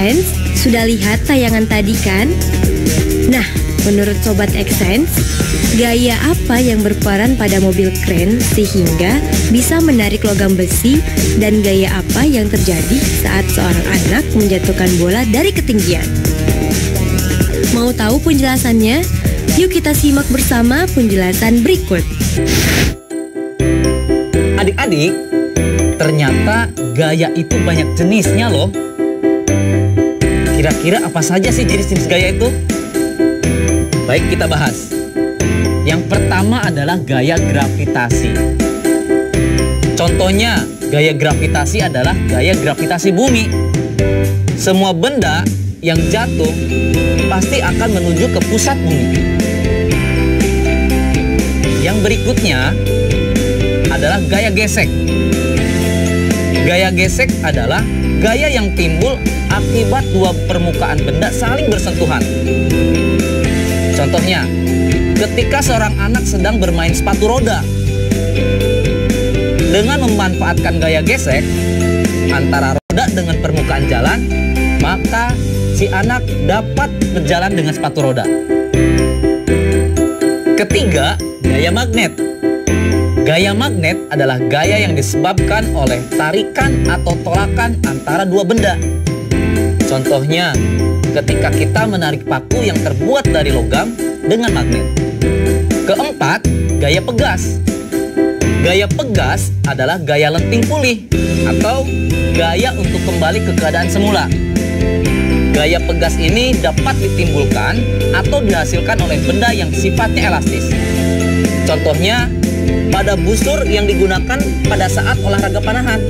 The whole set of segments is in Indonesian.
Xsense, sudah lihat tayangan tadi kan? Nah, menurut Sobat Xsense, gaya apa yang berperan pada mobil kren sehingga bisa menarik logam besi, dan gaya apa yang terjadi saat seorang anak menjatuhkan bola dari ketinggian? Mau tahu penjelasannya? Yuk kita simak bersama penjelasan berikut. Adik-adik, ternyata gaya itu banyak jenisnya loh. Kira-kira apa saja sih jenis-jenis gaya itu? Baik, kita bahas. Yang pertama adalah gaya gravitasi. Contohnya, gaya gravitasi adalah gaya gravitasi bumi. Semua benda yang jatuh pasti akan menuju ke pusat bumi. Yang berikutnya adalah gaya gesek. Gaya gesek adalah gaya yang timbul akibat dua permukaan benda saling bersentuhan. Contohnya, ketika seorang anak sedang bermain sepatu roda. Dengan memanfaatkan gaya gesek antara roda dengan permukaan jalan, maka si anak dapat berjalan dengan sepatu roda. Ketiga, gaya magnet. Gaya magnet adalah gaya yang disebabkan oleh tarikan atau tolakan antara dua benda. Contohnya, ketika kita menarik paku yang terbuat dari logam dengan magnet. Keempat, gaya pegas. Gaya pegas adalah gaya lenting pulih atau gaya untuk kembali ke keadaan semula. Gaya pegas ini dapat ditimbulkan atau dihasilkan oleh benda yang sifatnya elastis. Contohnya, pada busur yang digunakan pada saat olahraga panahan.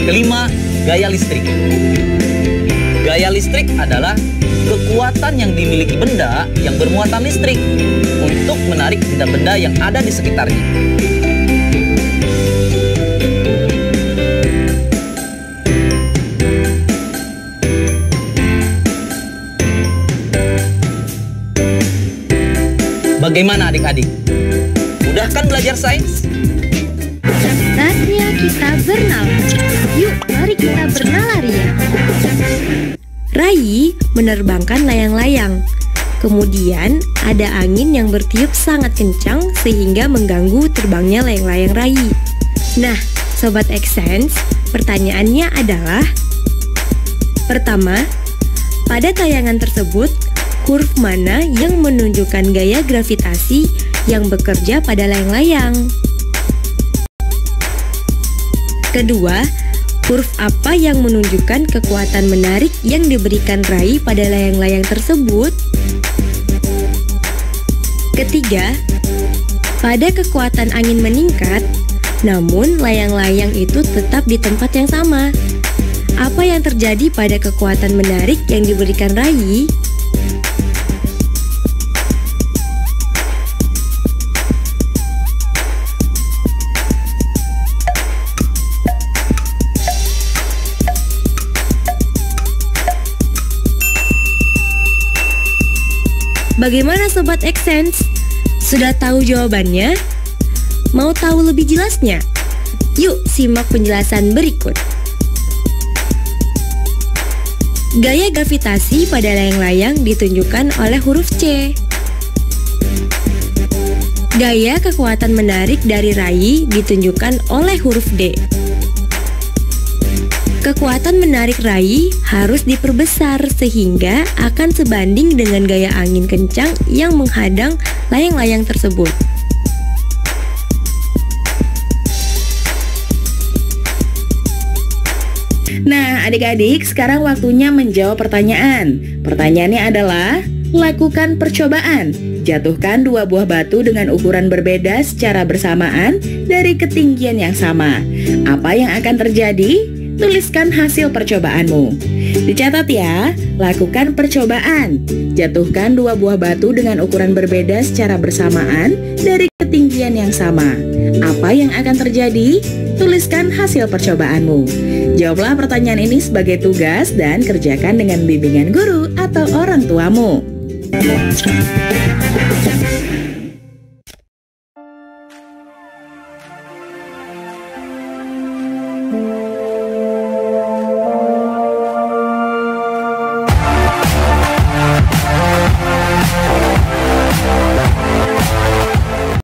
Kelima, gaya listrik. Gaya listrik adalah kekuatan yang dimiliki benda yang bermuatan listrik untuk menarik benda-benda yang ada di sekitarnya. Bagaimana adik-adik? Mudah kan belajar sains? Saatnya kita bernalar. Yuk, mari kita bernalar ya. Rai menerbangkan layang-layang. Kemudian ada angin yang bertiup sangat kencang sehingga mengganggu terbangnya layang-layang Rai. Nah, Sobat Xsense, pertanyaannya adalah: pertama, pada tayangan tersebut, huruf mana yang menunjukkan gaya gravitasi yang bekerja pada layang-layang? Kedua, huruf apa yang menunjukkan kekuatan menarik yang diberikan Rai pada layang-layang tersebut? Ketiga, pada kekuatan angin meningkat, namun layang-layang itu tetap di tempat yang sama. Apa yang terjadi pada kekuatan menarik yang diberikan Rai? Bagaimana Sobat Xsense? Sudah tahu jawabannya? Mau tahu lebih jelasnya? Yuk simak penjelasan berikut. Gaya gravitasi pada layang-layang ditunjukkan oleh huruf C. Gaya kekuatan menarik dari Rai ditunjukkan oleh huruf D. Kekuatan menarik Rai harus diperbesar sehingga akan sebanding dengan gaya angin kencang yang menghadang layang-layang tersebut. Nah, adik-adik, sekarang waktunya menjawab pertanyaan. Pertanyaannya adalah: lakukan percobaan. Jatuhkan dua buah batu dengan ukuran berbeda secara bersamaan dari ketinggian yang sama. Apa yang akan terjadi? Tuliskan hasil percobaanmu. Dicatat ya, lakukan percobaan. Jatuhkan dua buah batu dengan ukuran berbeda secara bersamaan dari ketinggian yang sama. Apa yang akan terjadi? Tuliskan hasil percobaanmu. Jawablah pertanyaan ini sebagai tugas dan kerjakan dengan bimbingan guru atau orang tuamu.